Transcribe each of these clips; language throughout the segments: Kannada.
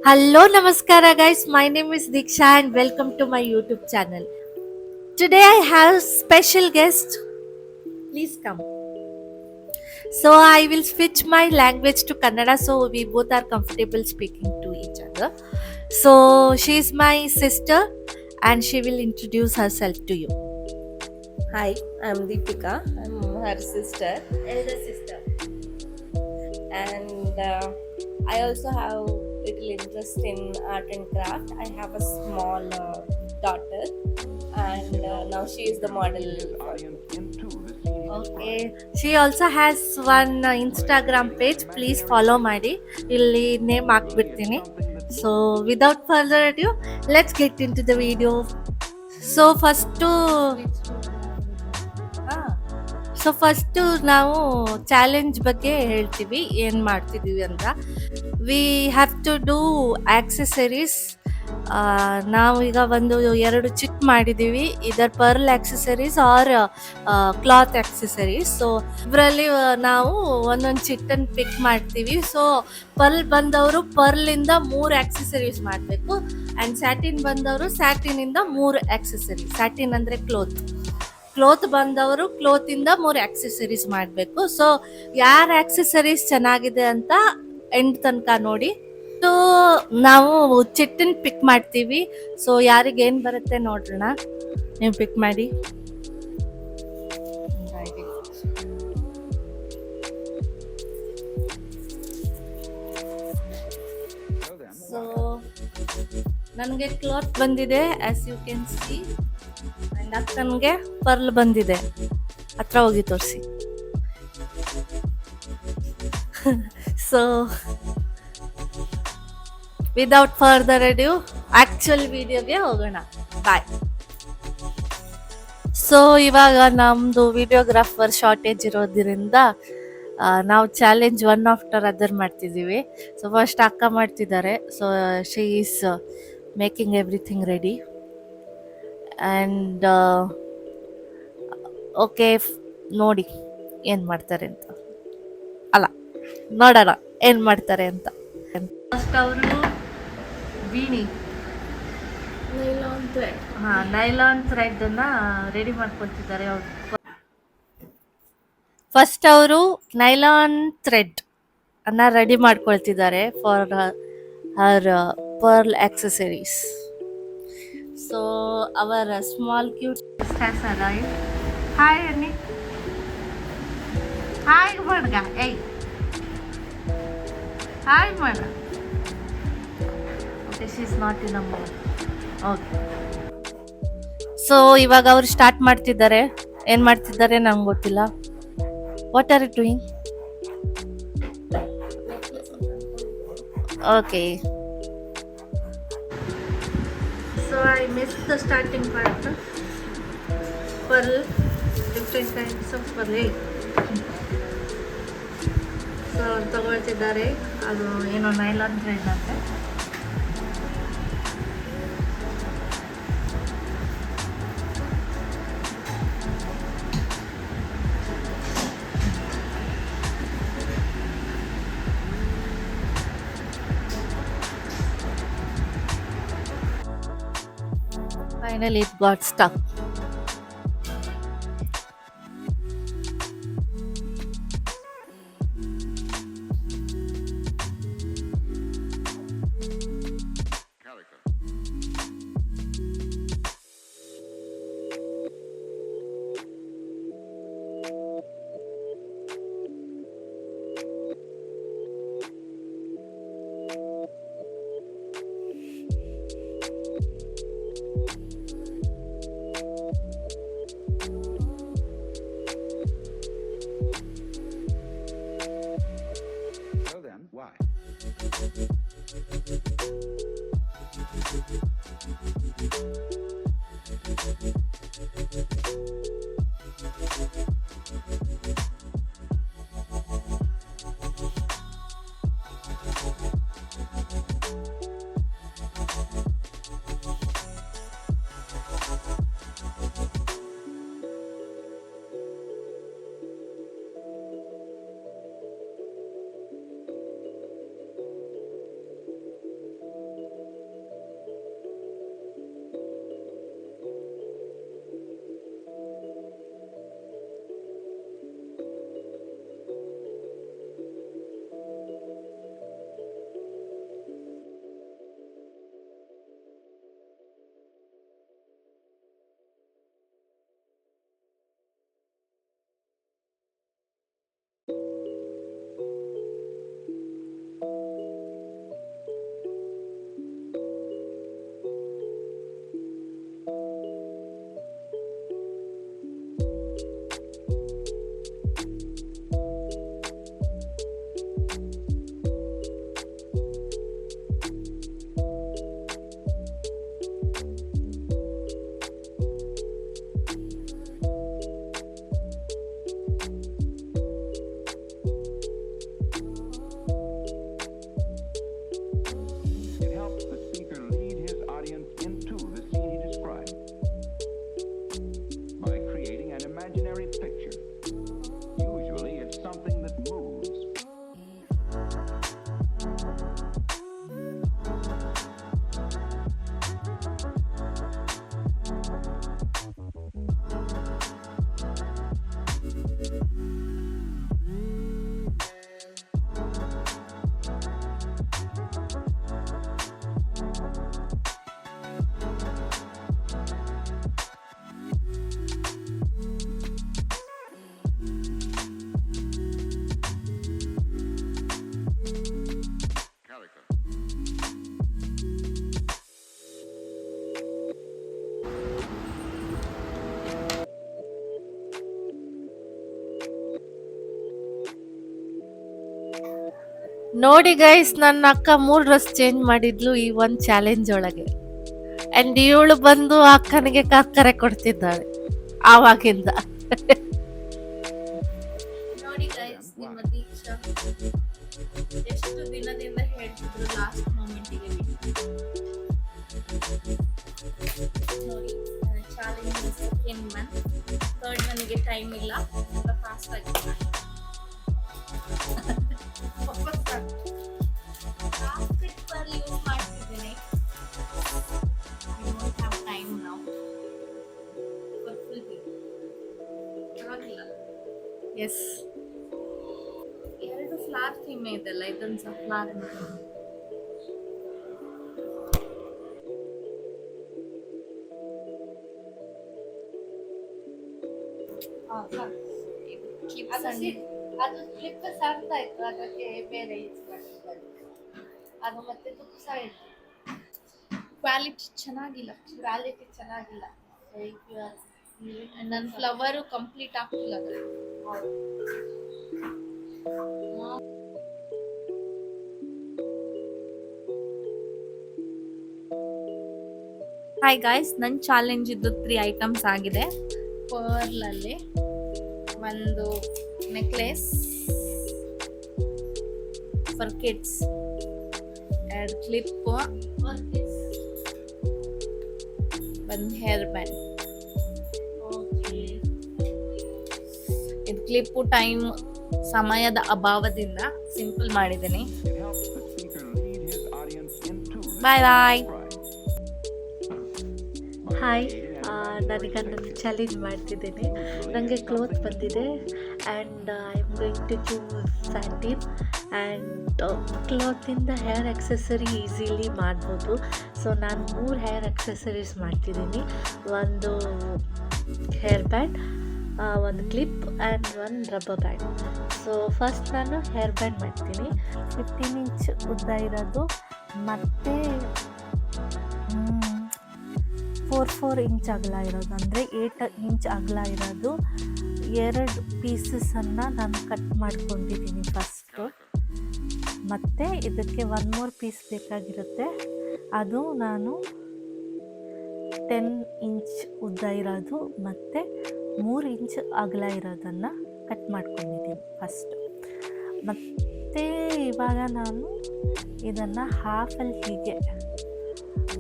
Hello, Namaskara, guys. My name is Diksha, and welcome to my YouTube channel. Today, I have special guest. Please come. So, I will switch my language to Kannada so we both are comfortable speaking to each other. So, she is my sister, and she will introduce herself to you. Hi, I'm Deepika. I'm her sister, Elder sister. and I also have little interest in art and craft. I have a small daughter, and now she is the model. Okay. She also has one Instagram page. Please follow ಮಾಡಿ ಇಲ್ಲಿ ನೇಮ್ ಹಾಕ್ಬಿಡ್ತೀನಿ. So without further ado, let's get into the video. So first first ನಾವು ಚಾಲೆಂಜ್ ಬಗ್ಗೆ ಹೇಳ್ತೀವಿ ಏನು ಮಾಡ್ತಿದ್ದೀವಿ ಅಂತ. We have to do accessories. ನಾವು ಈಗ ಎರಡು ಚಿಟ್ ಮಾಡಿದ್ದೀವಿ, ಇದರ್ pearl accessories R cloth accessories. So ಇದರಲ್ಲಿ ನಾವು ಒಂದೊಂದು ಚಿಟ್ಟನ್ನು ಪಿಕ್ ಮಾಡ್ತೀವಿ. ಸೊ ಪರ್ಲ್ ಬಂದವರು ಪರ್ಲಿಂದ 3 ಆಕ್ಸೆಸರೀಸ್ ಮಾಡಬೇಕು, ಆ್ಯಂಡ್ ಸ್ಯಾಟಿನ್ ಬಂದವರು ಸ್ಯಾಟಿನಿಂದ 3 ಆಕ್ಸೆಸರೀಸ್. ಸ್ಯಾಟಿನ್ ಅಂದರೆ ಕ್ಲೋತ್ ಬಂದವರು ಕ್ಲೋತಿಂದ 3 ಆಕ್ಸೆಸರೀಸ್ ಮಾಡಬೇಕು. ಸೊ ಯಾರ ಆಕ್ಸೆಸರೀಸ್ ಚೆನ್ನಾಗಿದೆ ಅಂತ ಎಂಡ್ ತನಕ ನೋಡಿ. ಸೊ ನಾವು ಚಿಟ್ಟನ್ ಪಿಕ್ ಮಾಡ್ತೀವಿ. ಸೊ ಯಾರಿಗೆ ಏನು ಬರುತ್ತೆ ನೋಡೋಣ. ನೀವು ಪಿಕ್ ಮಾಡಿ. ಸೊ ನನಗೆ ಕ್ಲಾತ್ ಬಂದಿದೆ, as you can see. And ಅಕ್ಕನಿಗೆ ಪರ್ಲ್ ಬಂದಿದೆ. ಹತ್ರ ಹೋಗಿ ತೋರಿಸಿ. So without further adieu actual ವಿಡಿಯೋಗೆ ಹೋಗೋಣ. ಬಾಯ್. ಸೊ ಇವಾಗ ನಮ್ಮದು ವಿಡಿಯೋಗ್ರಾಫರ್ ಶಾರ್ಟೇಜ್ ಇರೋದ್ರಿಂದ ನಾವು ಚಾಲೆಂಜ್ ಒನ್ ಆಫ್ಟರ್ ಅದರ್ ಮಾಡ್ತಿದ್ದೀವಿ. ಸೊ ಫಸ್ಟ್ ಅಕ್ಕ ಮಾಡ್ತಿದ್ದಾರೆ. So she is making everything ready. And okay, ನೋಡಿ ಏನು ಮಾಡ್ತಾರೆ ಅಂತ. ಅಲ್ಲ, ನೋಡೋಣ ಏನು ಮಾಡ್ತಾರೆ ಅಂತ. ಫಸ್ಟ್ ಅವರು ಬೀಣಿ ನೈಲಾನ್ ಥ್ರೆಡ್ನ ರೆಡಿ ಮಾಡ್ಕೊತಿದ್ದಾರೆ. ಫಸ್ಟ್ ಅವರು ನೈಲಾನ್ ಥ್ರೆಡ್ ಅನ್ನ ರೆಡಿ ಮಾಡ್ಕೊಳ್ತಿದ್ದಾರೆ for her pearl accessories. So our small cute has arrived. Hi Annie, hi ಮಾಡ್ಗ, ಏಯ್ ಹಾಯ್ ಮಾಡ. Okay, she is not in a mood. Okay, so ಇವಾಗ ಅವ್ರು ಸ್ಟಾರ್ಟ್ ಮಾಡ್ತಿದ್ದಾರೆ. ಏನು ಮಾಡ್ತಿದ್ದಾರೆ ನಂಗೆ ಗೊತ್ತಿಲ್ಲ. What are you doing? Okay, so I miss the starting part. Pearl, different kinds of pearl. So ಅವ್ರು ತಗೊಳ್ತಿದ್ದಾರೆ. ಅದು ಏನೋ ನೈಲಾನ್ ಥ್ರೆಡ್ ಅಂತೆ. Finally, it got stuck. ನೋಡಿ ಗೈಸ್, ನನ್ನ ಅಕ್ಕ 3 ಡ್ರೆಸ್ ಚೇಂಜ್ ಮಾಡಿದ್ಲು ಈ ಒಂದು ಚಾಲೆಂಜ್ ಒಳಗೆ. ಅಂಡ್ ಇವಳು ಬಂದು ಅಕ್ಕನಿಗೆ ಕರೆ ಕೊಡ್ತಿದ್ದಾಳೆ ಆವಾಗಿಂದ. ನೋಡಿ ಗೈಸ್, ನಿಮ್ಮ ದೀಕ್ಷಾ ಎಷ್ಟು ದಿನದಿಂದ ಹೇಳ್ತಿದ್ರು ಲಾಸ್ಟ್ ಮೊಮೆಂಟಿಗೆ ನೋಡಿ. ಚಾಲೆಂಜ್ ಸೆಕೆಂಡ್ ಮಂತ್, ಥರ್ಡ್ ಮನಿಗೆ ಟೈಮ್ ಇಲ್ಲ, ಫಾಸ್ಟ್ ಆಗಿ ಯೂಸ್ ಮಾಡ್ತಿದ್ದೇನೆ. ಟೈಮ್ ನಾವು ಎಸ್, 2 ಫ್ಲವರ್ ಥೀಮ್ ಇದೆಲ್ಲ, ಇದೊಂದು ಸಹ ಫ್ಲವರ್ ಅದು ಕ್ಲಿಪ್ ಸಣ್ಣ ಇತ್ತು, ಅದಕ್ಕೆ ಬೇರೆ ಯೂಸ್ ಮಾಡಿದ್ದಾರೆ. ಅದು ಮತ್ತೆ ತುಪ್ಪ ಸಹ ಇತ್ತು. ಕ್ವಾಲಿಟಿ ಚೆನ್ನಾಗಿಲ್ಲ. ನನ್ನ ಫ್ಲವರು ಕಂಪ್ಲೀಟ್ ಆಗ್ತಿಲ್ಲ. ಹಾಯ್ ಗಾಯ್ಸ್, ನನ್ನ ಚಾಲೆಂಜ್ ಇದ್ದು 3 ಐಟಮ್ಸ್ ಆಗಿದೆ. ಪರ್ಲಲ್ಲಿ ಒಂದು ನೆಕ್ಲೆಸ್ ಫಾರ್ ಕಿಡ್ಸ್, 2 ಕ್ಲಿಪ್, ಒಂದು ಹೇರ್ ಬ್ಯಾಂಡ್. ಇದು ಕ್ಲಿಪ್ಪು ಟೈಮ್ ಸಮಯದ ಅಭಾವದಿಂದ ಸಿಂಪಲ್ ಮಾಡಿದ್ದೀನಿ. ಬಾಯ್ ಬಾಯ್. ಹಾಯ್, ನಾನೀಗ ನನ್ನ ಚಾಲೆಂಜ್ ಮಾಡ್ತಿದ್ದೇನೆ. ನನಗೆ ಕ್ಲೋತ್ ಬಂದಿದೆ and I am going to choose satin and ಕ್ಲಾತಿಂದ ಹೇರ್ ಎಕ್ಸೆಸರಿ ಈಸಿಲಿ ಮಾಡ್ಬೋದು. ಸೊ ನಾನು 3 ಹೇರ್ ಎಕ್ಸೆಸರೀಸ್ ಮಾಡ್ತಿದ್ದೀನಿ. ಒಂದು ಹೇರ್ ಬ್ಯಾಂಡ್, ಒಂದು ಕ್ಲಿಪ್ ಆ್ಯಂಡ್ ಒಂದು ರಬ್ಬರ್ ಬ್ಯಾಂಡ್. ಸೊ ಫಸ್ಟ್ ನಾನು ಹೇರ್ ಬ್ಯಾಂಡ್ ಮಾಡ್ತೀನಿ. 15 ಇಂಚ್ ಉದ್ದ ಇರೋದು ಮತ್ತು 4 ಇಂಚ್ ಅಗಲ ಇರೋದು, ಅಂದರೆ 8 ಇಂಚ್ ಅಗಲ ಇರೋದು 2 ಪೀಸಸನ್ನು ನಾನು ಕಟ್ ಮಾಡ್ಕೊಂಡಿದ್ದೀನಿ ಫಸ್ಟು. ಮತ್ತು ಇದಕ್ಕೆ 1 more ಪೀಸ್ ಬೇಕಾಗಿರುತ್ತೆ. ಅದು ನಾನು 10 ಇಂಚ್ ಉದ್ದ ಇರೋದು ಮತ್ತು 3 ಇಂಚ್ ಅಗಲ ಇರೋದನ್ನು ಕಟ್ ಮಾಡ್ಕೊಂಡಿದ್ದೀನಿ ಫಸ್ಟ್. ಮತ್ತು ಇವಾಗ ನಾನು ಇದನ್ನು ಹಾಫಲ್ಲಿ ಹೀಗೆ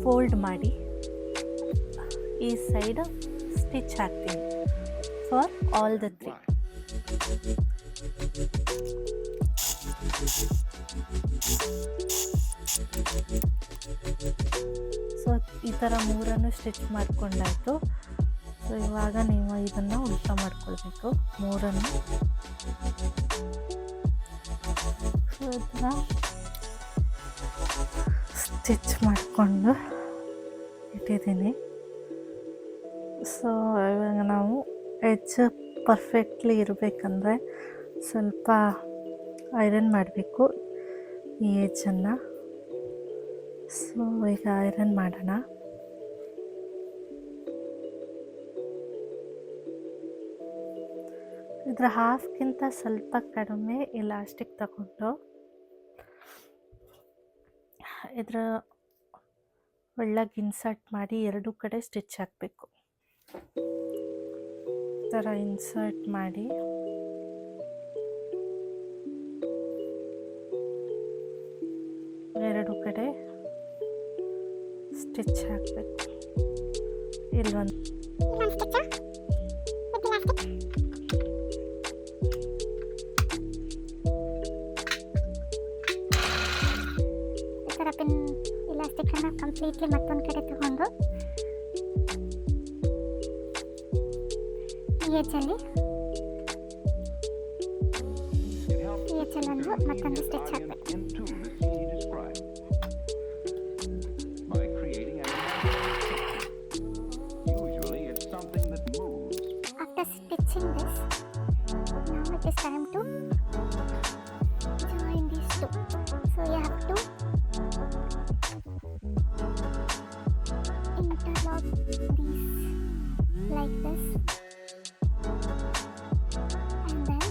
ಫೋಲ್ಡ್ ಮಾಡಿ ಈ ಸೈಡ್ ಸ್ಟಿಚ್ ಹಾಕ್ತೀನಿ ಫಾರ್ ಆಲ್ ದ 3. ಸೊ ಈ ಥರ 3 ಸ್ಟಿಚ್ ಮಾಡ್ಕೊಂಡಾಯಿತು. ಸೊ ಇವಾಗ ನೀವು ಇದನ್ನು ಉಲ್ಟಾ ಮಾಡ್ಕೊಳ್ಬೇಕು 3. ಸೊ ಇದನ್ನು ಸ್ಟಿಚ್ ಮಾಡಿಕೊಂಡು ಇಟ್ಟಿದ್ದೀನಿ. ಸೊ ಇವಾಗ ನಾವು ಎಡ್ಜ್ ಪರ್ಫೆಕ್ಟ್ಲಿ ಇರಬೇಕಂದ್ರೆ ಸ್ವಲ್ಪ ಐರನ್ ಮಾಡಬೇಕು ಈ ಎಡ್ಜನ್ನು. ಸೊ ಈಗ ಐರನ್ ಮಾಡೋಣ. ಇದರ ಹಾಫ್ಗಿಂತ ಸ್ವಲ್ಪ ಕಡಿಮೆ ಇಲಾಸ್ಟಿಕ್ ತಗೊಂಡು ಇದರ ಒಳಗೆ ಇನ್ಸರ್ಟ್ ಮಾಡಿ 2 ಕಡೆ ಸ್ಟಿಚ್ ಹಾಕಬೇಕು. ಈ ಥರ ಇನ್ಸರ್ಟ್ ಮಾಡಿ ಎರಡು ಕಡೆ ಸ್ಟಿಚ್ ಹಾಕಬೇಕು. ಇಲ್ಲೊಂದು ಈ ಥರ ಪಿನ್ ಇಲಾಸ್ಟಿಕನ್ನು ಕಂಪ್ಲೀಟ್ಲಿ ಮತ್ತೊಂದು ಕಡೆ ತಗೊಂಡು ಈ ಎಡ್ಜಲ್ಲಿ ಮತ್ತೊಂದು ಸ್ಟಿಚ್ ಹಾಕಬೇಕು. After stitching this, now it is time to join these two. So you have to interlock these like this, and then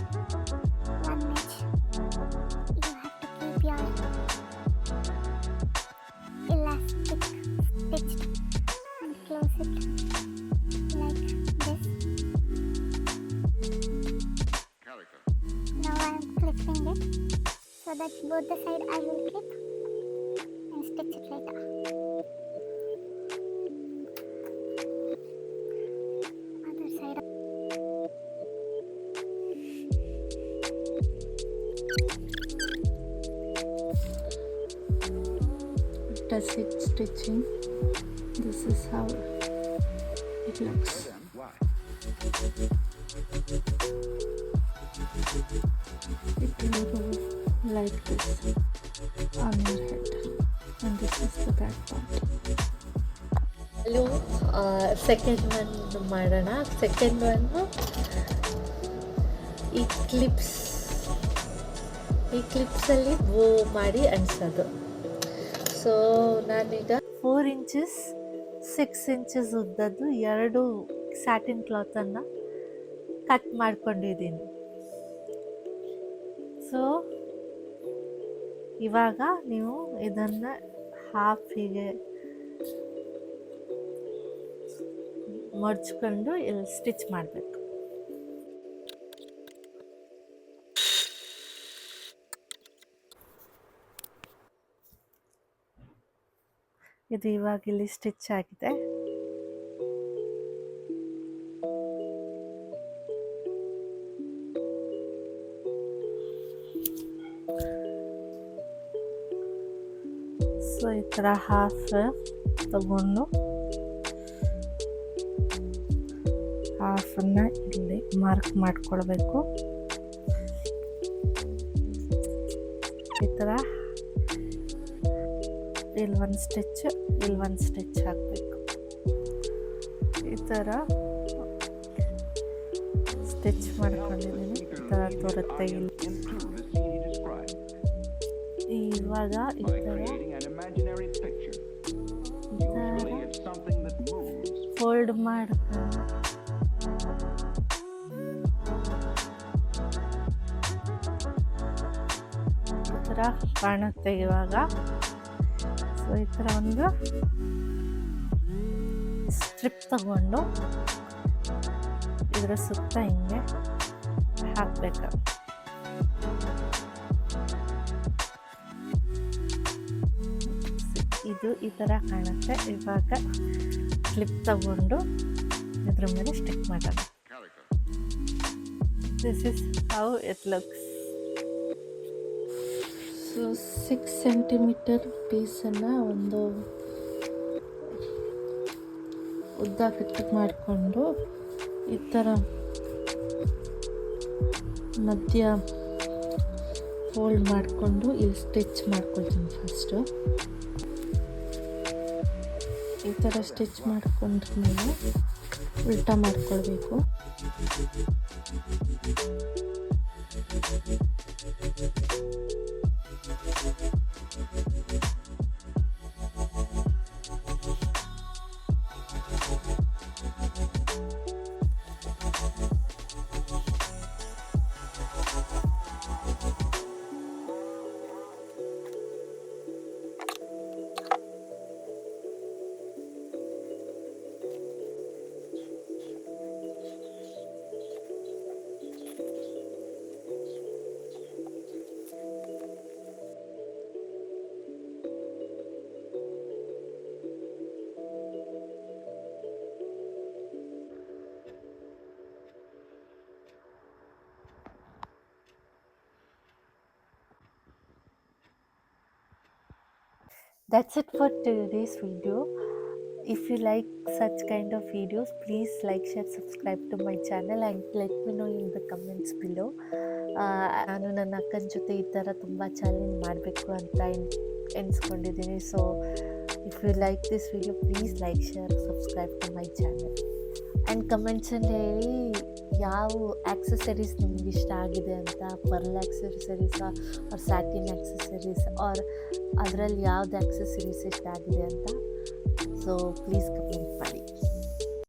one edge you have to keep your stitched and close it like this. Now I am clipping it so that both the side I will clip and stitch it later. Other side. Tasset stitching. This is how it looks. It will go like this on your head, and this is the back part. Hello, second one ಮಾಡೋಣ. ಸೆಕೆಂಡ್ ಒನ್ನು ಈ ಕ್ಲಿಪ್ಸಲ್ಲಿ ಬೋ ಮಾಡಿ ಅಂಟಿಸೋದು. ಸೊ ನಾನೀಗ 4 ಇಂಚಸ್ 6 ಇಂಚಸ್ ಉದ್ದದ್ದು 2 ಸ್ಯಾಟಿನ್ ಕ್ಲಾತನ್ನು ಕಟ್ ಮಾಡ್ಕೊಂಡಿದ್ದೀನಿ. ಸೊ ಇವಾಗ ನೀವು ಇದನ್ನು ಹಾಫ್ ಹೀಗೆ ಮಡ್ಚ್ಕೊಂಡು ಇಲ್ಲಿ ಸ್ಟಿಚ್ ಮಾಡಬೇಕು. ಇದು ಇವಾಗ ಇಲ್ಲಿ ಸ್ಟಿಚ್ ಆಗಿದೆ. ಸೊ ಈ ಥರ ಹಾಫ್ ತಗೊಂಡು ಹಾಫನ್ನು ಇಲ್ಲಿ ಮಾರ್ಕ್ ಮಾಡ್ಕೊಳ್ಬೇಕು. ಈ ಥರ ಇಲ್ಲಿ ಒಂದು ಸ್ಟಿಚ್ ಇಲ್ಲಿ ಒಂದು ಸ್ಟಿಚ್ ಹಾಕಬೇಕು. ಈ ಥರ ಸ್ಟಿಚ್ ಮಾಡ್ಕೊಂಡಿದ್ದೀನಿ. ಈ ಥರ ತೋರುತ್ತೆ ಇಲ್ಲಿ. ಇವಾಗ ಈ ಥರ ಫೋಲ್ಡ್ ಮಾಡ್ಕೊಂಡು ಈ ಥರ ಕಾಣುತ್ತೆ ಇವಾಗ. ಸೊ ಈ ಥರ ಒಂದು ಸ್ಟ್ರಿಪ್ ತಗೊಂಡು ಇದರ ಸುತ್ತ ಹಿಂಗೆ ಹಾಕಬೇಕು. ಇದು ಈ ಥರ ಕಾಣುತ್ತೆ. ಇವಾಗ ಕ್ಲಿಪ್ ತಗೊಂಡು ಇದ್ರ ಮೇಲೆ ಸ್ಟಿಕ್ ಮಾಡೋಣ. This is how it looks. So 6 centimetre ಪೀಸನ್ನು ಒಂದು ಉದ್ದ ಕಟ್ ಮಾಡಿಕೊಂಡು ಈ ಥರ ಮಧ್ಯ ಫೋಲ್ಡ್ ಮಾಡಿಕೊಂಡು ಇಲ್ಲಿ ಸ್ಟಿಚ್ ಮಾಡ್ಕೊಳ್ತೀನಿ. ಫಸ್ಟು ಈ ಥರ ಸ್ಟಿಚ್ ಮಾಡ್ಕೊಂಡ್ಮೇಲೆ ಉಲ್ಟಾ ಮಾಡ್ಕೊಳ್ಬೇಕು. That's it for today's video. If you like such kind of videos, please like, share, subscribe to my channel and let me know in the comments below. ನಾನು ನನ್ನ ಅಕ್ಕನ ಜೊತೆ ಈ ಥರ ತುಂಬ ಚಾಲೆಂಜ್ ಮಾಡಬೇಕು ಅಂತ ಎಣಿಸ್ಕೊಂಡಿದ್ದೀನಿ. So if you like this video please like, share, subscribe to my channel and ಕಮೆಂಟ್ಸಲ್ಲಿ ಹೇಳಿ ಯಾವ ಆಕ್ಸೆಸರೀಸ್ ನಿಮ್ಗೆ ಇಷ್ಟ ಆಗಿದೆ ಅಂತ. Pearl accessories or satin accessories or ಅದರಲ್ಲಿ ಯಾವ್ದು ಆಕ್ಸೆಸರೀಸ್ ಇಷ್ಟ ಆಗಿದೆ ಅಂತ. ಸೊ ಪ್ಲೀಸ್ ಕಮೆಂಟ್ ಮಾಡಿ.